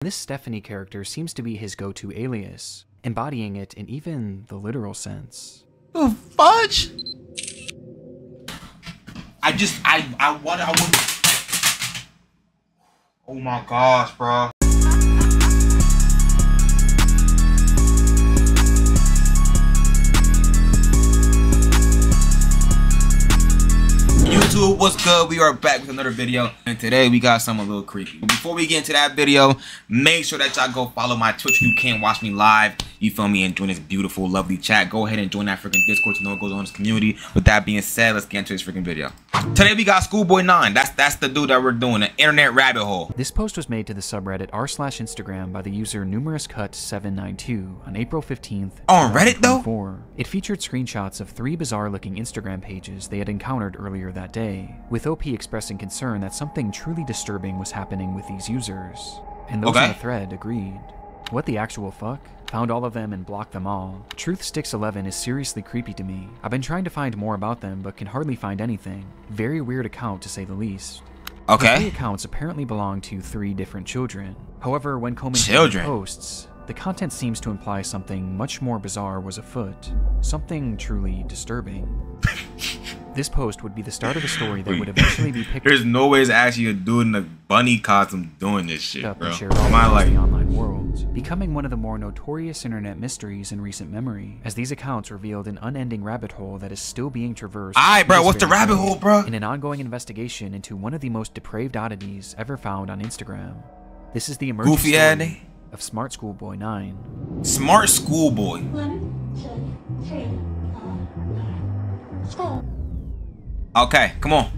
This Stephanie character seems to be his go-to alias, embodying it in even the literal sense. The fudge? I want. Oh my gosh, bro. YouTube, what's good? We are back with another video, and today we got something a little creepy. But before we get into that video, make sure that y'all go follow my Twitch. You can't watch me live, you feel me, and join this beautiful, lovely chat. Go ahead and join that freaking Discord to know what goes on in this community. With that being said, let's get into this freaking video. Today we got Schoolboy9. That's the dude that we're doing, an internet rabbit hole. This post was made to the subreddit r/Instagram by the user numerouscut792 on April 15th. On Reddit though? It featured screenshots of 3 bizarre-looking Instagram pages they had encountered earlier that day, with OP expressing concern that something truly disturbing was happening with these users. And those on the thread agreed. What the actual fuck? Found all of them and blocked them all. Truthsticks11 is seriously creepy to me. I've been trying to find more about them, but can hardly find anything. Very weird account to say the least. Okay. The 3 accounts apparently belong to 3 different children. However, when combing through the posts, the content seems to imply something much more bizarre was afoot. Something truly disturbing. This post would be the start of a story that would eventually be picked up. There's no way it's actually a dude in a bunny costume doing this shit, bro. And shared all across the online world, becoming one of the more notorious internet mysteries in recent memory, as these accounts revealed an unending rabbit hole that is still being traversed. Alright, bro, what's the rabbit hole, bro? In an ongoing investigation into one of the most depraved oddities ever found on Instagram. This is the emerging story of Smartschoolboy9. Smart Schoolboy. 1, 2, 3, 4. Okay, come on.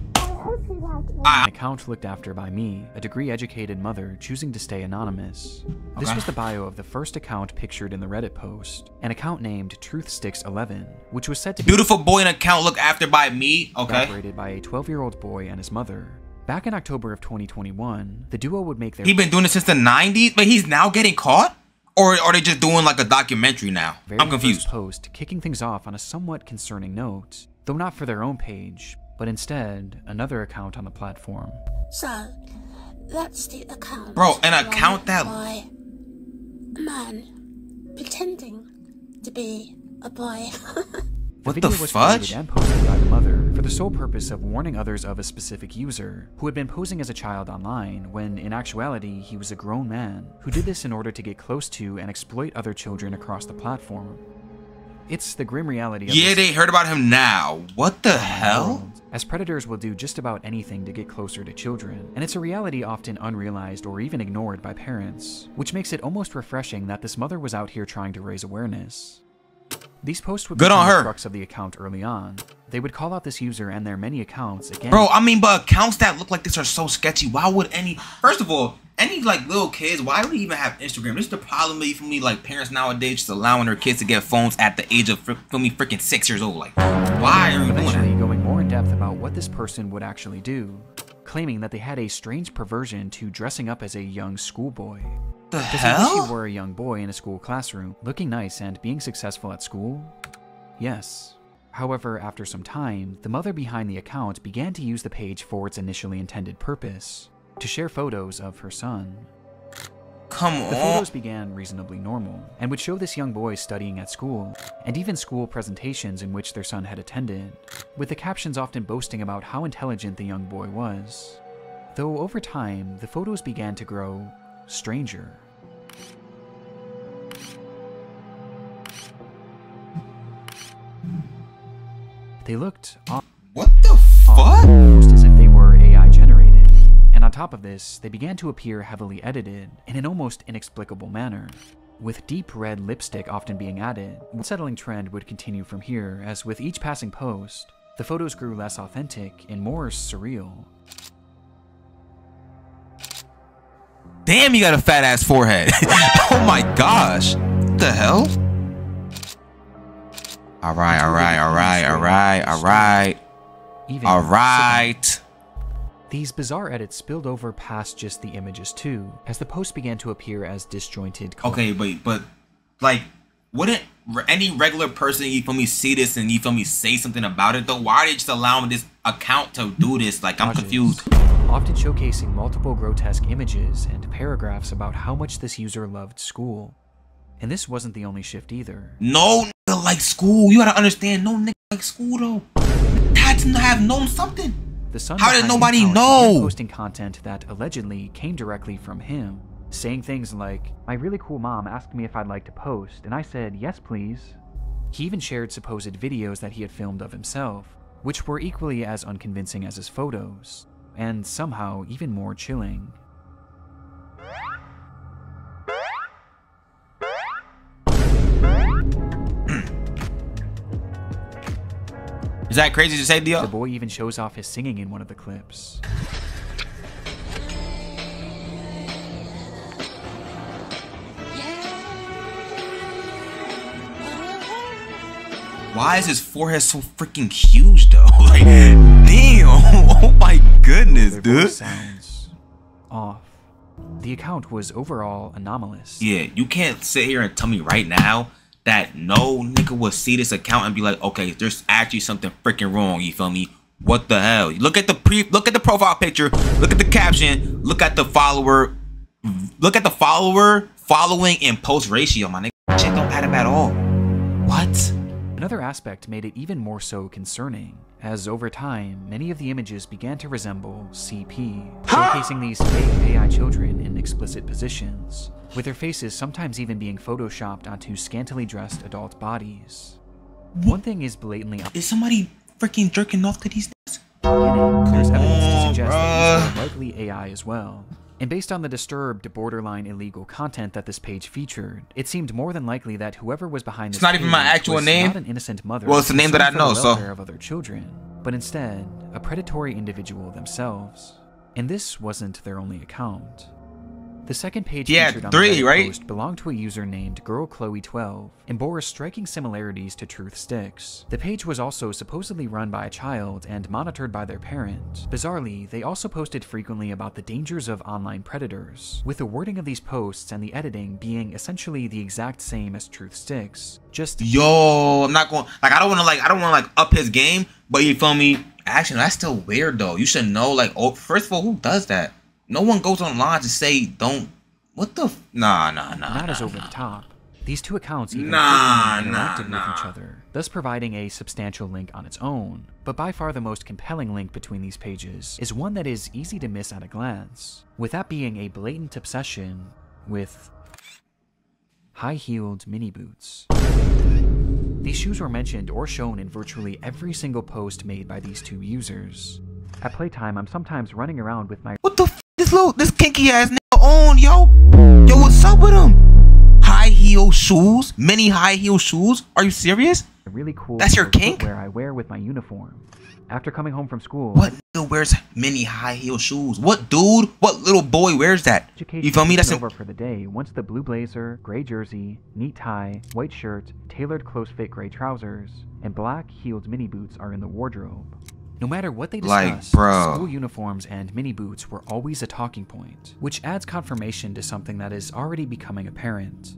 An account looked after by me, a degree-educated mother choosing to stay anonymous. This was the bio of the first account pictured in the Reddit post, an account named Truthsticks11, which was said to be beautiful boy in account looked after by me. Okay. Operated by a 12-year-old boy and his mother. Back in October of 2021, the duo would make their— He been doing this since the 90s, but he's now getting caught? Or are they just doing like a documentary now? I'm confused. Post kicking things off on a somewhat concerning note, though not for their own page, but instead another account on the platform. So, that's the account. Bro, an account that by a man pretending to be a boy. The video was created and posted by the mother for the sole purpose of warning others of a specific user who had been posing as a child online when in actuality he was a grown man who did this in order to get close to and exploit other children across the platform. It's the grim reality of they heard about him now. What the hell? As predators will do just about anything to get closer to children, and it's a reality often unrealized or even ignored by parents, which makes it almost refreshing that this mother was out here trying to raise awareness. These posts would become the crux of the account early on. They would call out this user and their many accounts again. Bro, I mean, but accounts that look like this are so sketchy. Why would first of all, any like little kids, why would they even have Instagram? This is the problem for me, like parents nowadays just allowing their kids to get phones at the age of freaking 6 years old. Like, why are you doing that? Going more in depth about what this person would actually do, claiming that they had a strange perversion to dressing up as a young schoolboy. The hell? Does he were a young boy in a school classroom, looking nice and being successful at school? Yes. However, after some time, the mother behind the account began to use the page for its initially intended purpose, to share photos of her son. Come on. The photos began reasonably normal, and would show this young boy studying at school, and even school presentations in which their son had attended, with the captions often boasting about how intelligent the young boy was. Though over time, the photos began to grow stranger. They looked what the fuck? Almost as if they were AI generated. And on top of this, they began to appear heavily edited in an almost inexplicable manner, with deep red lipstick often being added. The unsettling trend would continue from here, as with each passing post, the photos grew less authentic and more surreal. Damn, you got a fat ass forehead. Oh my gosh. What the hell? Alright. These bizarre edits spilled over past just the images too, as the post began to appear as disjointed. Okay, but like, wouldn't any regular person, you feel me, see this and you feel me say something about it though? Why are they just allowing this account to do this? Like, I'm confused. often showcasing multiple grotesque images and paragraphs about how much this user loved school. And this wasn't the only shift either. No nigga like school. You gotta understand, no nigga like school though. Had to have known something. The son How did behind the nobody account know? began posting content that allegedly came directly from him, saying things like, "My really cool mom asked me if I'd like to post, and I said, yes please." He even shared supposed videos that he had filmed of himself, which were equally as unconvincing as his photos, and somehow even more chilling. Is that crazy to say, Dio? The boy even shows off his singing in one of the clips. Why is his forehead so freaking huge though? Like, damn! Oh my goodness, Their dude. voice sounds off. The account was overall anomalous. Yeah, you can't sit here and tell me right now that no nigga will see this account and be like, okay, there's actually something freaking wrong. You feel me? What the hell? Look at the profile picture. Look at the caption. Look at the follower. Look at the following and post ratio. My nigga, shit don't add up at all. What? Another aspect made it even more so concerning, as over time, many of the images began to resemble CP, showcasing these fake AI children in explicit positions, with their faces sometimes even being photoshopped onto scantily dressed adult bodies. One thing is blatantly Is somebody freaking jerking off to these niggas? there's evidence to suggest that bruh. these are likely AI as well. And based on the disturbed, borderline illegal content that this page featured, it seemed more than likely that whoever was behind this It's not even my page actual was name. not an innocent mother. Well, it's the name that I concerned know, for the so. welfare of other children, but instead a predatory individual themselves. And this wasn't their only account. The second page featured on the 3, Reddit right? post belonged to a user named GirlChloe12 and bore striking similarities to Truth Sticks. The page was also supposedly run by a child and monitored by their parent. Bizarrely, they also posted frequently about the dangers of online predators, with the wording of these posts and the editing being essentially the exact same as Truth Sticks. Just Yo, I'm not going like I don't want to up his game, but you feel me? Actually, that's still weird though. You should know, like, oh, first of all, who does that? No one goes online to say don't. What the? Nah. not as over the top. These two accounts even Nah, interacted nah. with each other, thus providing a substantial link on its own. But by far the most compelling link between these pages is one that is easy to miss at a glance, with that being a blatant obsession with high-heeled mini boots. These shoes were mentioned or shown in virtually every single post made by these two users. At playtime, I'm sometimes running around with my What the f this kinky ass nigga on, yo? Yo, what's up with him? High heel shoes? Mini high heel shoes? Are you serious? really cool That's your kink? footwear I wear with my uniform. After coming home from school, What nigga wears mini high heel shoes? What dude? What little boy wears that? education You feel me? was That's over for the day once the blue blazer, gray jersey, neat tie, white shirt, tailored close-fit gray trousers, and black heeled mini boots are in the wardrobe. No matter what they Like, discussed, bro. school uniforms and mini boots were always a talking point, which adds confirmation to something that is already becoming apparent.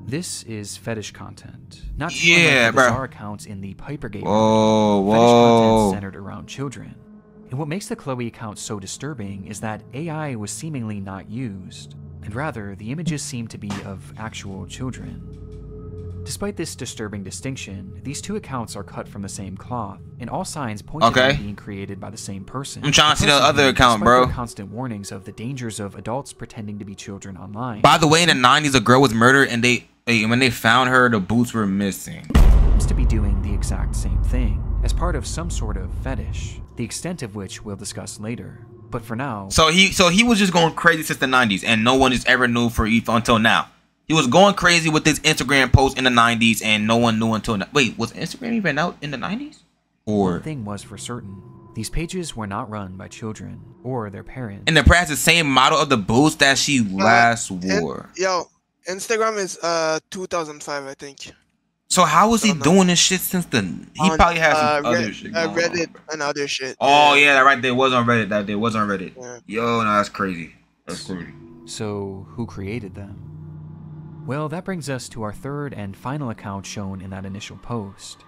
This is fetish content, not too Yeah, unlike the bro. bizarre accounts in the Pipergate. Whoa, Fetish content whoa. centered around children. And what makes the Chloe account so disturbing is that AI was seemingly not used, and rather the images seem to be of actual children. Despite this disturbing distinction, these two accounts are cut from the same cloth, and all signs point to them being created by the same person. I'm trying to see the person other who, account, despite bro. their constant warnings of the dangers of adults pretending to be children online. By the way, in the 90s, a girl was murdered, and when they found her, the boots were missing. Seems to be doing the exact same thing, as part of some sort of fetish, the extent of which we'll discuss later. But for now, So he was just going crazy since the 90s, and no one just ever knew until now. He was going crazy with his Instagram post in the 90s, and no one knew until now. Wait, was Instagram even out in the 90s? Or one thing was for certain, these pages were not run by children or their parents. and perhaps the same model of the boots that she last wore. Yo, Instagram is 2005, I think. So how was he doing this shit since the? He probably had some other shit going Reddit on. and other shit. Oh yeah, that right there was on Reddit. That day was on Reddit. Yeah. Yo, no, that's crazy. That's crazy. So, who created them? Well, that brings us to our third and final account shown in that initial post.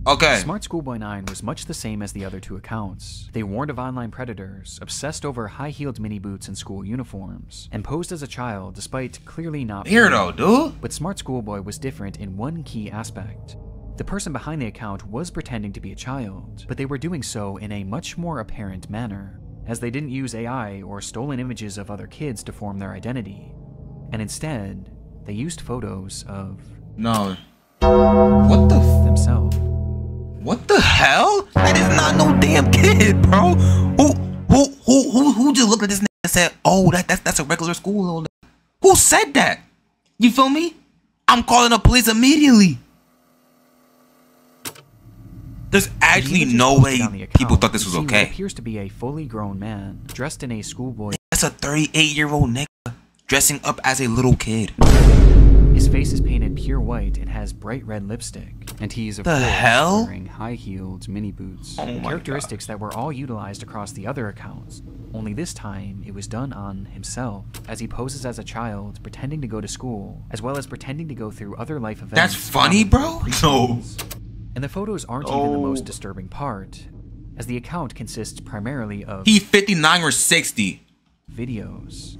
Okay. Smartschoolboy9 was much the same as the other two accounts. They warned of online predators, obsessed over high-heeled mini boots and school uniforms, and posed as a child despite clearly not being. Weirdo, dude. But Smart Schoolboy was different in one key aspect. The person behind the account was pretending to be a child, but they were doing so in a much more apparent manner, as they didn't use AI or stolen images of other kids to form their identity, and instead, they used photos of... No. What the f- themselves. What the hell? That is not no damn kid, bro. Who just looked at this nigga and said, "Oh, that's a regular school"? Who said that? You feel me? I'm calling the police immediately. There's actually no way people thought this was okay. What appears to be a fully grown man dressed in a schoolboy. That's a 38-year-old nigga dressing up as a little kid. His face is painted pure white and has bright red lipstick, and he's of course wearing high-heeled mini boots. Characteristics that were all utilized across the other accounts. Only this time, it was done on himself, as he poses as a child, pretending to go to school, as well as pretending to go through other life events. That's funny, bro? No. And the photos aren't even the most disturbing part, as the account consists primarily of... He 59 or 60. Videos.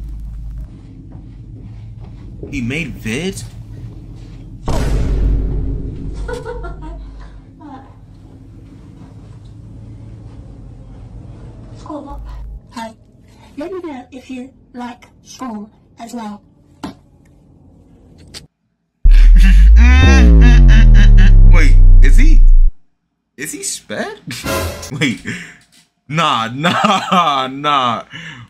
He made vids? School. Hi. Let me know if you like school as well. Wait, is he sped? Wait. Nah.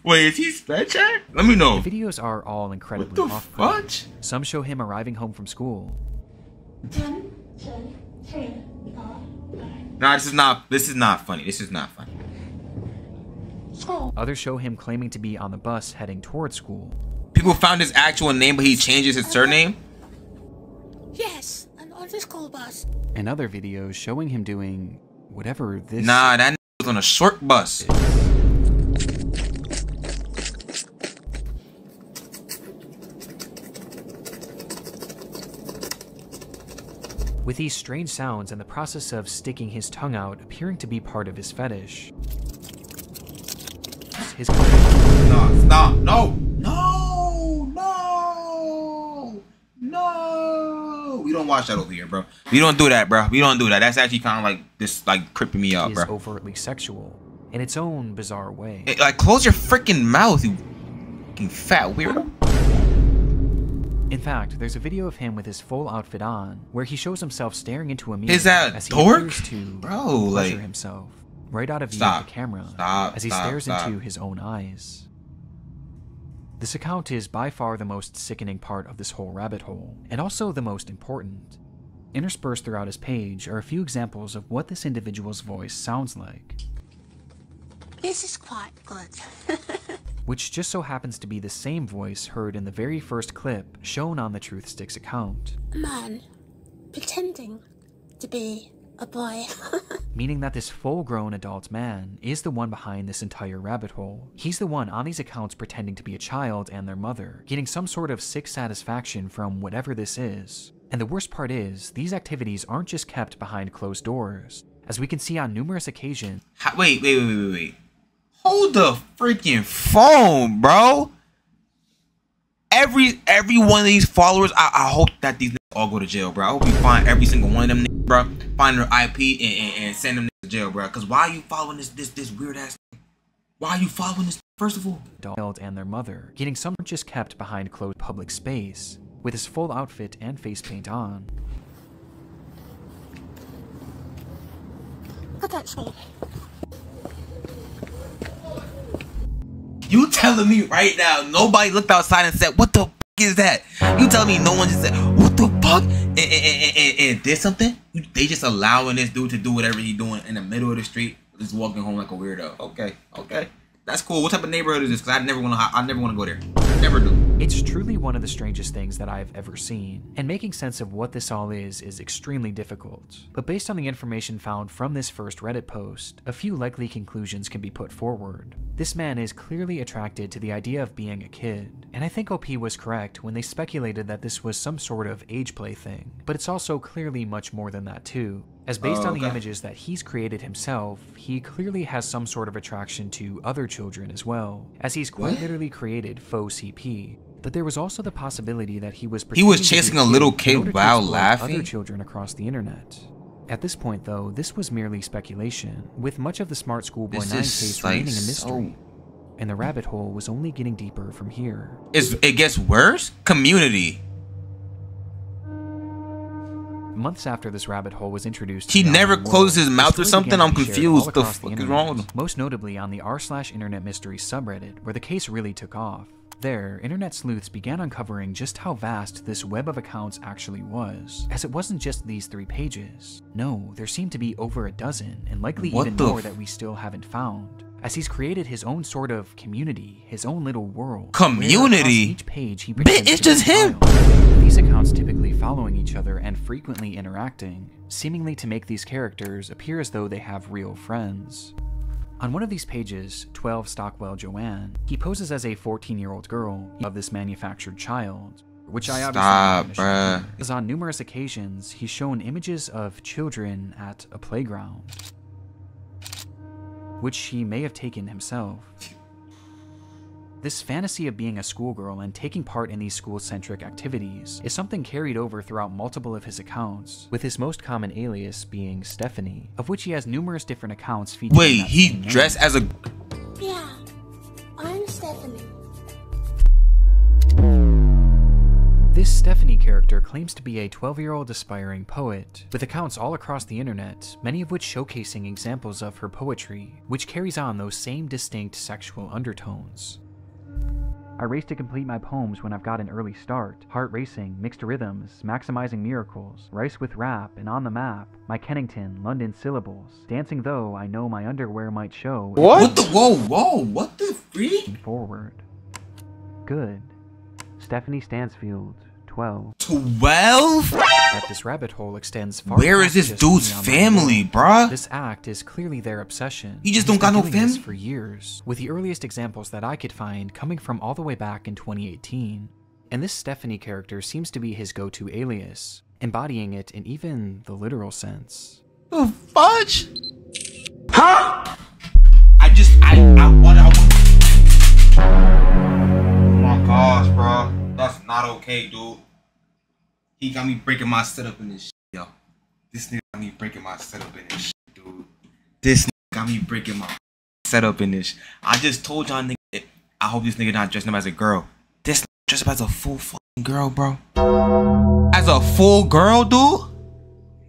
Wait, is he sped, chat? Let me know. The videos are all incredibly off-putting. What the fuck? Some show him arriving home from school. 1, 2, 3, 4, 5. Nah, this is not funny. This is not funny. School. Others show him claiming to be on the bus heading towards school. People found his actual name, but he changes his surname? Yes, I'm on the school bus. And other videos showing him doing whatever this... Nah, that was on a short bus. With these strange sounds and the process of sticking his tongue out appearing to be part of his fetish. His Stop. No. We don't watch that over here, bro. We don't do that, bro. We don't do that. That's actually kind of like this, like creeping me out, bro. Is overtly sexual in its own bizarre way. Like, close your freaking mouth, you fucking fat weirdo. In fact, there's a video of him with his full outfit on, where he shows himself staring into a mirror Is that as he dork? appears to Bro, pleasure like, himself right out of view of the camera as he stares into his own eyes. This account is by far the most sickening part of this whole rabbit hole, and also the most important. Interspersed throughout his page are a few examples of what this individual's voice sounds like. This is quite good. Which just so happens to be the same voice heard in the very first clip shown on the Truth Sticks account. A man pretending to be a boy. Meaning that this full-grown adult man is the one behind this entire rabbit hole. He's the one on these accounts pretending to be a child and their mother, getting some sort of sick satisfaction from whatever this is. And the worst part is, these activities aren't just kept behind closed doors, as we can see on numerous occasions. Wait. Hold the freaking phone, bro. Every one of these followers, I hope that these niggas all go to jail, bro. I hope you find every single one of them niggas, bro. Find their IP and send them to jail, bro. Cause why are you following this weird ass? Why are you following this? First of all, Adult and their mother, getting some just kept behind closed public space, with his full outfit and face paint on. Look at me. you telling me right now nobody looked outside and said, "What the f is that?" You telling me no one just said, "What the fuck?" and did something? They just allowing this dude to do whatever he's doing in the middle of the street, just walking home like a weirdo. Okay. That's cool. What type of neighborhood is this? Because I never want to go there. I never do. It's truly one of the strangest things that I've ever seen, and making sense of what this all is extremely difficult. But based on the information found from this first Reddit post, a few likely conclusions can be put forward. This man is clearly attracted to the idea of being a kid, and I think OP was correct when they speculated that this was some sort of age play thing, but it's also clearly much more than that too. As based on the images that he's created himself, he clearly has some sort of attraction to other children as well, as he's quite literally created faux CP. But there was also the possibility that he was chasing a little kid while laughing. Other children across the internet. At this point, though, this was merely speculation, with much of the Smartschoolboy9 case remaining a mystery. And the rabbit hole was only getting deeper from here. It gets worse? Community. Months after this rabbit hole was introduced, he never closed his mouth or something? I'm confused. What the fuck is wrong with him? Most notably on the r/internet mysteries subreddit, where the case really took off. There, internet sleuths began uncovering just how vast this web of accounts actually was, as it wasn't just these 3 pages. No, there seemed to be over a dozen, and likely even more that we still haven't found. As he's created his own sort of community, his own little world. Community? Each page he it's just him! These accounts typically following each other and frequently interacting, seemingly to make these characters appear as though they have real friends. On one of these pages, 12 Stockwell Joanne, he poses as a 14-year-old girl of this manufactured child, which I obviously bruh. As on numerous occasions, he's shown images of children at a playground, which he may have taken himself. This fantasy of being a schoolgirl and taking part in these school-centric activities is something carried over throughout multiple of his accounts, with his most common alias being Stephanie, of which he has numerous different accounts featuring. Wait, he dressed as a... Yeah, I'm Stephanie. This Stephanie character claims to be a 12-year-old aspiring poet, with accounts all across the internet, many of which showcasing examples of her poetry, which carries on those same distinct sexual undertones. I race to complete my poems when I've got an early start. Heart racing, mixed rhythms, maximizing miracles, rice with rap, and on the map. My Kennington, London syllables. Dancing though I know my underwear might show. What the? Whoa, what the freak? Forward. Good. Stephanie Stansfield, 12. 12? That this rabbit hole extends far. Where is this dude's family, bruh? This act is clearly their obsession. He just don't got no family for years, with the earliest examples that I could find coming from all the way back in 2018. And this Stephanie character seems to be his go-to alias, embodying it in even the literal sense. The fudge? Huh? Oh my gosh, bro. That's not okay, dude. He got me breaking my setup in this shit, yo. This nigga got me breaking my setup in this shit, dude. This nigga got me breaking my setup in this. I just told y'all, nigga, I hope this nigga not dressing up as a girl. This nigga dressed up as a full fucking girl, bro. As a full girl, dude?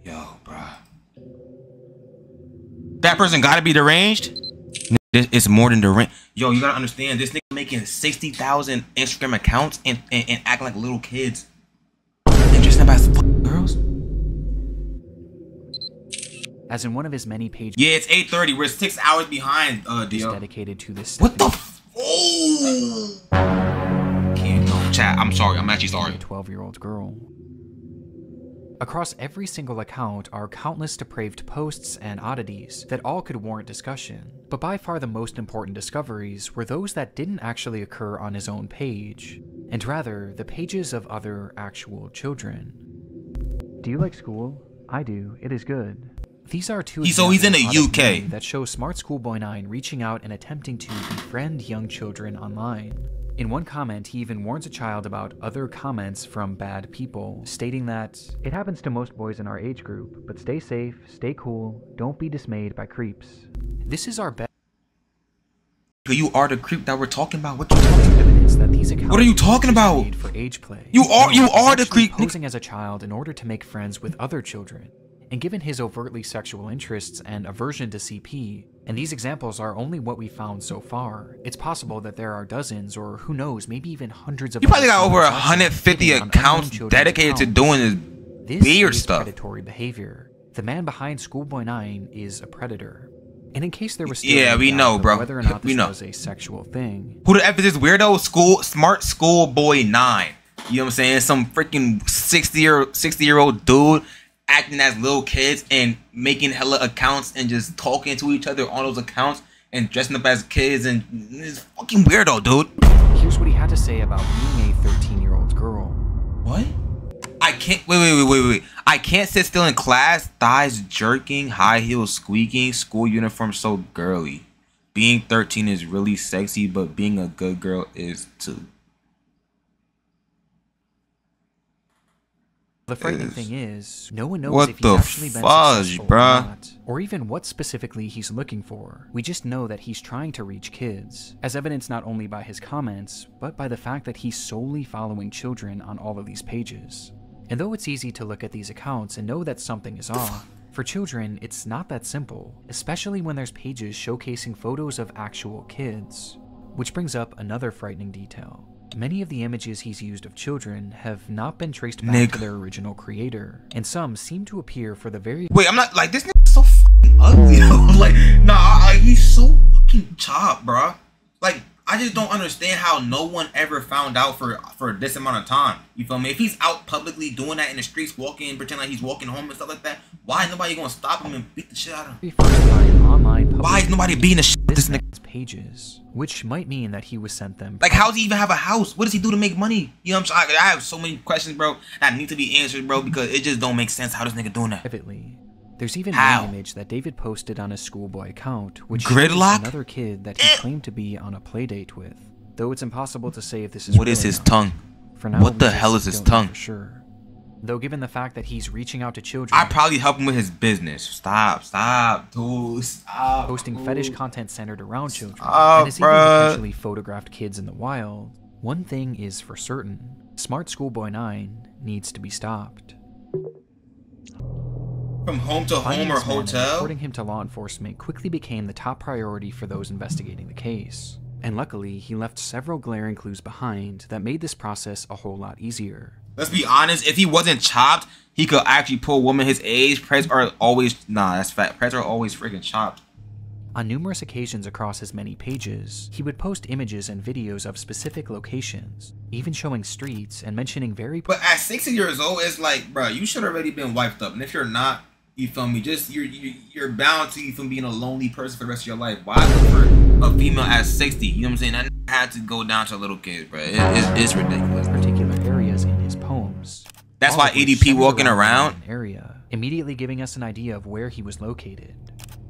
Yo, bro. That person gotta be deranged? It's more than deranged. Yo, you gotta understand, this nigga making 60,000 Instagram accounts and acting like little kids. And dressing up as fucking girls? As in one of his many pages. Yeah, it's 8:30. We're 6 hours behind, Dio. Dedicated to this. What the oh! Can't no chat. I'm sorry. I'm actually sorry. A 12-year-old girl. Across every single account are countless depraved posts and oddities that all could warrant discussion, but by far the most important discoveries were those that didn't actually occur on his own page, and rather the pages of other actual children. Do you like school? I do. It is good. These are two he's in the UK that show Smartschoolboy9 reaching out and attempting to befriend young children online. In one comment, he even warns a child about other comments from bad people, stating that, "It happens to most boys in our age group, but stay safe, stay cool, don't be dismayed by creeps." This is our best. You are the creep that we're talking about. What you talking evidence that these accounts what are you talking about? For age play. You are the creep. Posing as a child in order to make friends with other children. And given his overtly sexual interests and aversion to CP, and these examples are only what we found so far, it's possible that there are dozens, or who knows, maybe even hundreds of. You probably got over 150 accounts dedicated to doing this weird stuff. Predatory behavior. The man behind Schoolboy9 is a predator. And in case there was still we know, bro. Whether or not this was a sexual thing. Who the F is this weirdo? Smartschoolboy9. You know what I'm saying? Some freaking 60-year-old dude acting as little kids and making hella accounts and just talking to each other on those accounts and dressing up as kids, and it's fucking weirdo, dude. Here's what he had to say about being a 13-year-old girl. What? I can't wait. I can't sit still in class. Thighs jerking, high heels squeaking, school uniform so girly. Being 13 is really sexy, but being a good girl is too. The frightening thing is, no one knows if he's actually been successful or not, or even what specifically he's looking for. We just know that he's trying to reach kids, as evidenced not only by his comments, but by the fact that he's solely following children on all of these pages. And though it's easy to look at these accounts and know that something is off, for children, it's not that simple, especially when there's pages showcasing photos of actual kids. Which brings up another frightening detail. Many of the images he's used of children have not been traced back to their original creator, and some seem to appear for the very— Wait, I'm not like, this nigga's so fucking ugly, yo. Like, nah, he's so fucking chopped, bro. Like, I just don't understand how no one ever found out for this amount of time. You feel me? If he's out publicly doing that in the streets, walking, pretend like he's walking home and stuff like that, why is nobody gonna stop him and beat the shit out of him? Why is nobody beating the shit out of this nigga's pages? Which might mean that he was sent them. Like, how does he even have a house? What does he do to make money? You know what I'm saying? I have so many questions, bro, that need to be answered, bro, because it just don't make sense how this nigga doing that. Privately. There's even one image that David posted on his schoolboy account, which shows another kid that he claimed to be on a playdate with. Though it's impossible to say if this is— What is his tongue? For now, what the hell is his tongue? For sure. Though given the fact that he's reaching out to children— I'd probably help him with his business. Stop, dude. Stop. Posting fetish content centered around children. And has even potentially photographed kids in the wild. One thing is for certain. Smartschoolboy9 needs to be stopped. From home to home or hotel? Reporting him to law enforcement quickly became the top priority for those investigating the case. And luckily, he left several glaring clues behind that made this process a whole lot easier. Let's be honest, if he wasn't chopped, he could actually pull a woman his age. Preds are always— nah, that's fact. Preds are always freaking chopped. On numerous occasions across his many pages, he would post images and videos of specific locations, even showing streets and mentioning very— But at 60 years old, it's like, bro, you should already been wiped up. And if you're not, you feel me, just you're bound to from being a lonely person for the rest of your life. Why look for a female at 60? You know what I'm saying? That had to go down to little kids, bro. It's ridiculous. Particular areas in his poems. That's why ADP walking around area, immediately giving us an idea of where he was located.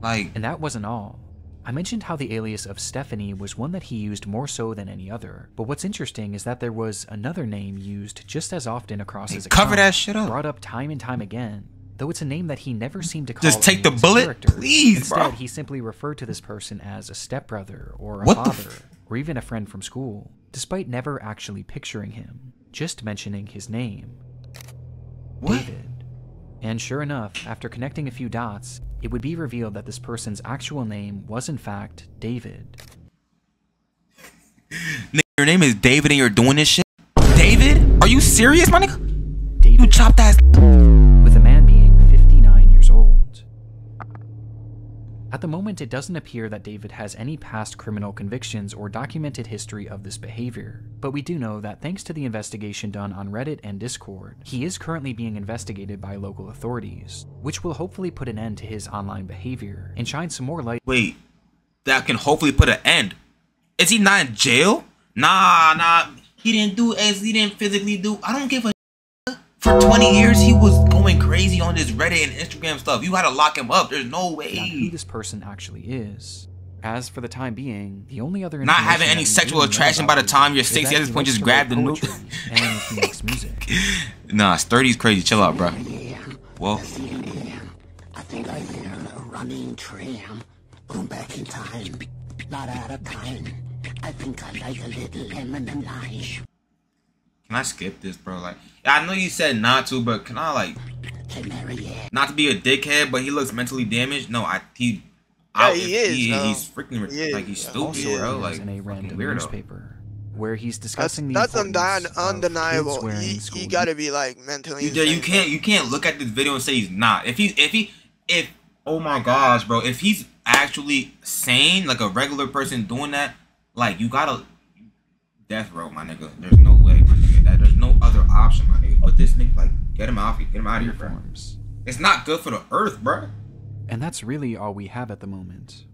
Like, and that wasn't all. I mentioned how the alias of Stephanie was one that he used more so than any other, but what's interesting is that there was another name used just as often across his account, cover that shit up, brought up time and time again, though it's a name that he never seemed to call. Just take the bullet, please. Instead, he simply referred to this person as a stepbrother or a father or even a friend from school, despite never actually picturing him, just mentioning his name. David. And sure enough, after connecting a few dots, it would be revealed that this person's actual name was in fact David. Nigga, your name is David and you're doing this shit? David? Are you serious, my nigga? David, you chopped ass. With the man being 59 years old. At the moment, it doesn't appear that David has any past criminal convictions or documented history of this behavior, but we do know that thanks to the investigation done on Reddit and Discord, he is currently being investigated by local authorities, which will hopefully put an end to his online behavior and shine some more light— Wait, that can hopefully put an end? Is he not in jail? Nah, he didn't do as he didn't physically do. I don't give a for 20 years he was going crazy on this Reddit and Instagram stuff. You gotta lock him up. There's no way. Not who this person actually is. As for the time being, the only other— not having any sexual attraction by the time you're 60 at this point, just grab the nuke. And he makes music. Nah, Sturdy's crazy. Chill out, bro. Whoa. I think I hear a running tram going back in time, not out of time. I think I like a little lemon and lime. Can I skip this, bro? Like, I know you said not to, but can I, like, not to be a dickhead, but he looks mentally damaged? No, he is. He's freaking like, he's stupid, bro. Like, in a random newspaper where he's discussing that's undeniable. He gotta be like mentally. You can't look at this video and say he's not. If oh my gosh, bro, if he's actually sane, like a regular person doing that, like, you gotta death row, my nigga. There's no way, my nigga. There's no other option, my nigga. Put this nigga, like, get him out of here, bro. It's not good for the earth, bro. And that's really all we have at the moment.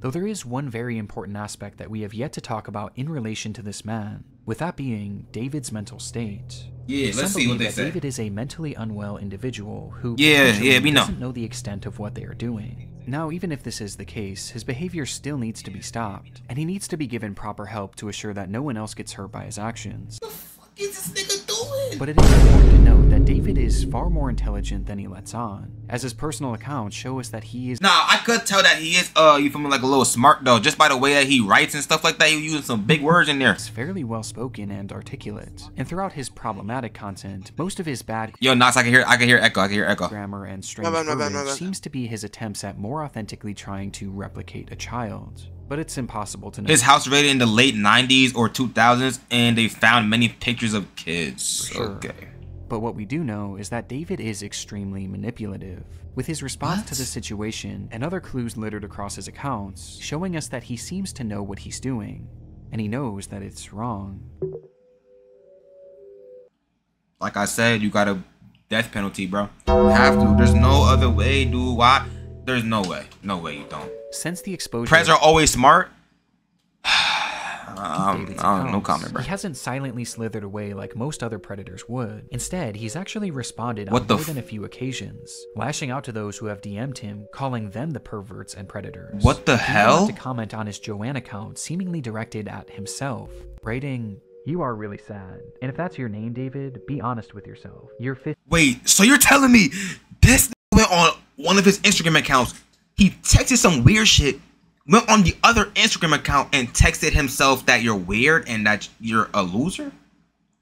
Though there is one very important aspect that we have yet to talk about in relation to this man, with that being David's mental state. Yeah, let's see what they say. David is a mentally unwell individual who we doesn't know the extent of what they are doing. Now, even if this is the case, his behavior still needs to be stopped, and he needs to be given proper help to assure that no one else gets hurt by his actions. What the fuck is this nigga doing? But it is important to note that David is far more intelligent than he lets on, as his personal accounts show us that he is— Nah, I could tell that he is, you feel me, like a little smart though, just by the way that he writes and stuff like that. He using some big words in there. He's fairly well spoken and articulate, and throughout his problematic content, most of his bad— Yo, Knox, I can hear echo. grammar and strange verbiage seems to be his attempts at more authentically trying to replicate a child. But it's impossible to know. His house raided in the late 90s or 2000s, and they found many pictures of kids. For sure. Okay. But what we do know is that David is extremely manipulative, with his response to the situation and other clues littered across his accounts, showing us that he seems to know what he's doing, and he knows that it's wrong. Like I said, you got a death penalty, bro. You have to. There's no other way, dude. Why? There's no way. No way you don't. Since the exposure— Preds are always smart. No comment, bro. He hasn't silently slithered away like most other predators would. Instead, he's actually responded on more than a few occasions, lashing out to those who have DM'd him, calling them the perverts and predators. What the hell? To comment on his Joanne account, seemingly directed at himself, writing, "You are really sad. And if that's your name, David, be honest with yourself. You're 50— Wait, so you're telling me this went on one of his Instagram accounts, he texted some weird shit, went on the other Instagram account and texted himself that you're weird and that you're a loser?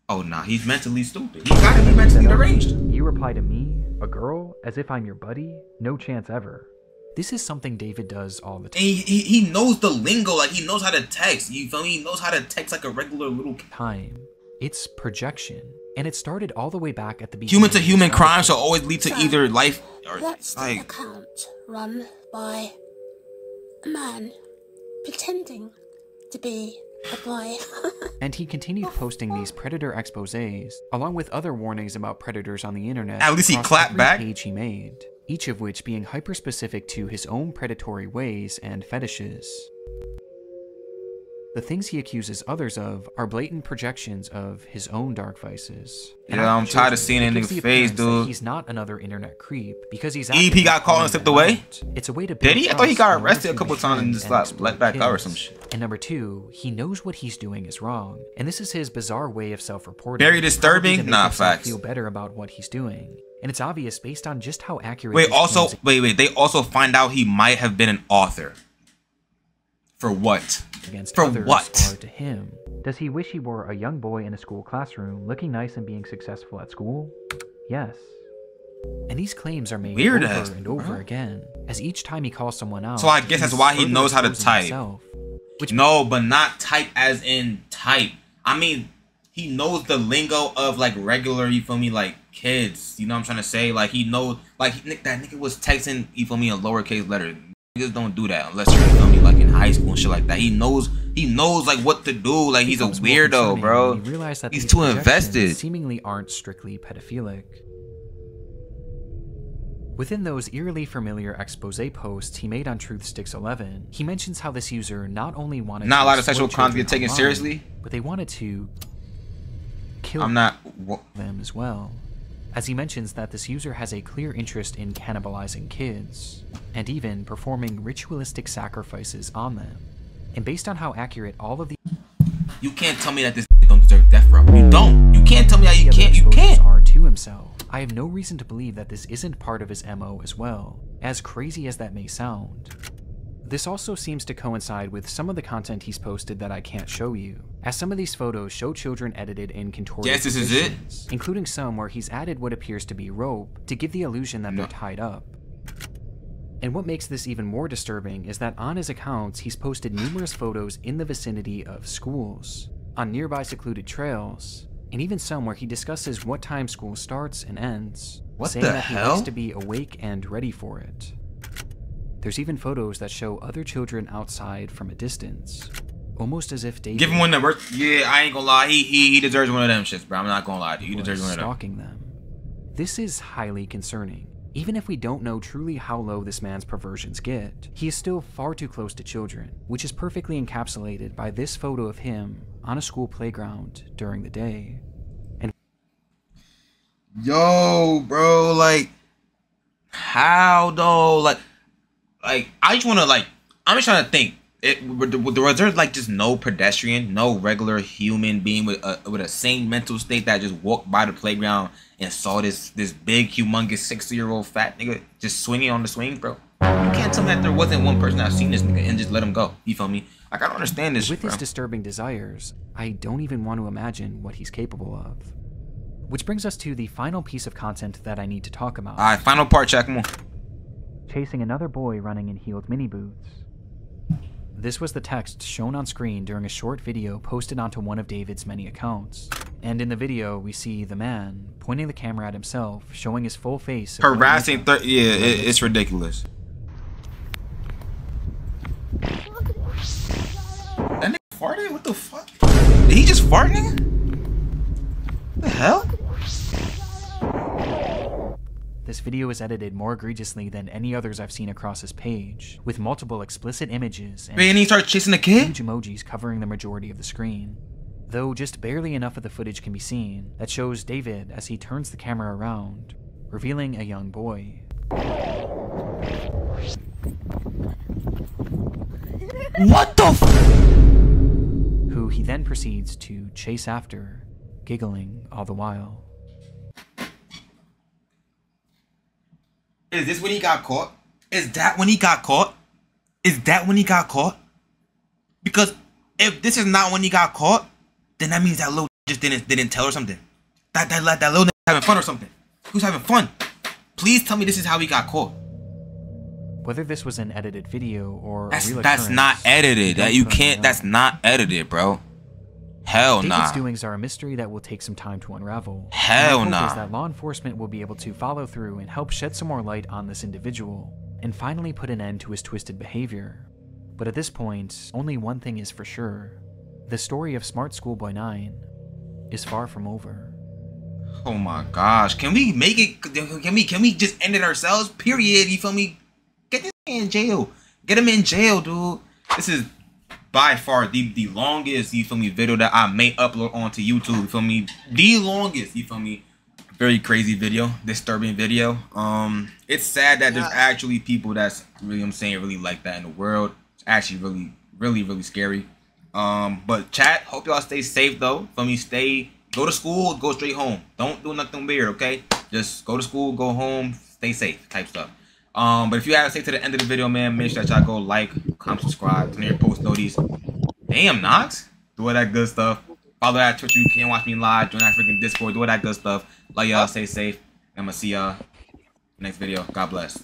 Oh, nah, he's mentally stupid. He gotta be mentally deranged. You reply to me, a girl, as if I'm your buddy? No chance ever." This is something David does all the time. And he knows the lingo, like he knows how to text. You feel me? He knows how to text like a regular little time. It's projection. And it started all the way back at the beginning. Human to human crime shall always lead to either life or that's the account run by a man pretending to be a boy. And he continued posting these predator exposés, along with other warnings about predators on the internet. At least he clapped back. Page he made, each of which being hyper-specific to his own predatory ways and fetishes. The things he accuses others of are blatant projections of his own dark vices. Yeah, I'm tired of seeing it in his face, dude. He's not another internet creep because he's— EP got caught and slipped away? It's a way to— Did he? I thought he got arrested a couple times and just like let back out or some shit. And number two, he knows what he's doing is wrong, and this is his bizarre way of self-reporting. Very disturbing. Nah, facts. Feel better about what he's doing, and it's obvious based on just how accurate— Wait, also, wait. They also find out he might have been an author. For what? For what? Are to him. Does he wish he were a young boy in a school classroom, looking nice and being successful at school? Yes. And these claims are made over and over again, as each time he calls someone out. So I guess that's why he knows how to type. No, but not type as in type. I mean, he knows the lingo of like regular, you feel me, like kids. You know what I'm trying to say? Like he knows, like that nigga was texting, you feel me, a lowercase letter. Niggas don't do that unless you're, you feel me, like in high school and shit like that. He knows like what to do. Like he's a weirdo, bro. He's too invested. Seemingly aren't strictly pedophilic. Within those eerily familiar expose posts he made on TruthSticks11, he mentions how this user not only wanted not a lot of sexual crimes get taken seriously, but they wanted to kill them as well. As he mentions that this user has a clear interest in cannibalizing kids, and even performing ritualistic sacrifices on them. And based on how accurate all of the— You can't tell me that this don't deserve death row. You don't. You can't tell me that you can't. Are to himself. I have no reason to believe that this isn't part of his MO as well, as crazy as that may sound. This also seems to coincide with some of the content he's posted that I can't show you, as some of these photos show children edited in contorted positions, this is it? Including some where he's added what appears to be rope to give the illusion that they're tied up. And what makes this even more disturbing is that on his accounts he's posted numerous photos in the vicinity of schools, on nearby secluded trails, and even some where he discusses what time school starts and ends, saying that he likes to be awake and ready for it. There's even photos that show other children outside from a distance, almost as if David— Give him one of the— Yeah, I ain't gonna lie, he deserves one of them shits, bro. I'm not gonna lie to you. He deserves one of them. Stalking them. This is highly concerning, Even if we don't know truly how low this man's perversions get, he is still far too close to children, which is perfectly encapsulated by this photo of him on a school playground during the day. And yo, bro, like, how though? Like I just want to, like, I'm just trying to think. Was there like just no pedestrian, no regular human being with a same mental state that just walked by the playground and saw this big, humongous 60-year-old fat nigga just swinging on the swing, bro? You can't tell me that there wasn't one person that seen this nigga and just let him go. You feel me? Like, I don't understand this. With his disturbing desires, I don't even want to imagine what he's capable of. Which brings us to the final piece of content that I need to talk about. All right, final part, check them on. Chasing another boy running in heeled mini boots. This was the text shown on screen during a short video posted onto one of David's many accounts. And in the video, we see the man pointing the camera at himself, showing his full face. Harassing, yeah, it's ridiculous. That nigga farted? What the fuck? Did he just fart, nigga? What the hell? This video is edited more egregiously than any others I've seen across his page, with multiple explicit images and he started chasing the kid? huge emojis covering the majority of the screen. Though just barely enough of the footage can be seen that shows David as he turns the camera around, revealing a young boy. What the f? Who he then proceeds to chase after, giggling all the while. Is this when he got caught? Is that when he got caught? Is that when he got caught? Because if this is not when he got caught, then that means that little just didn't tell or something. That little nigga having fun or something. Who's having fun? Please tell me this is how he got caught. Whether this was an edited video or that's not edited. That you can't. That's not edited, bro. Hell nah. David's doings are a mystery that will take some time to unravel. Hell nah. nah. Is that law enforcement will be able to follow through and help shed some more light on this individual and finally put an end to his twisted behavior. But at this point, only one thing is for sure. The story of Smartschoolboy9 is far from over. Oh my gosh. Can we make it? Can we just end it ourselves? Period. You feel me? Get this man in jail. Get him in jail, dude. This is by far the longest, you feel me, video that I may upload onto YouTube, you feel me? The longest, you feel me? Very crazy video, disturbing video. It's sad that there's actually people that's really, I'm saying, really like that in the world. It's actually really scary. But chat, hope y'all stay safe though. Feel me? Go to school, go straight home. Don't do nothing weird, okay? Just go to school, go home, stay safe type stuff. But if you haven't stayed to the end of the video, man, make sure that y'all go like, comment, subscribe, turn your post notice. Damn, Knox. Do all that good stuff. Follow that Twitch. You can't watch me live. Join that freaking Discord. Do all that good stuff. Love y'all. Stay safe. I'm going to see y'all next video. God bless.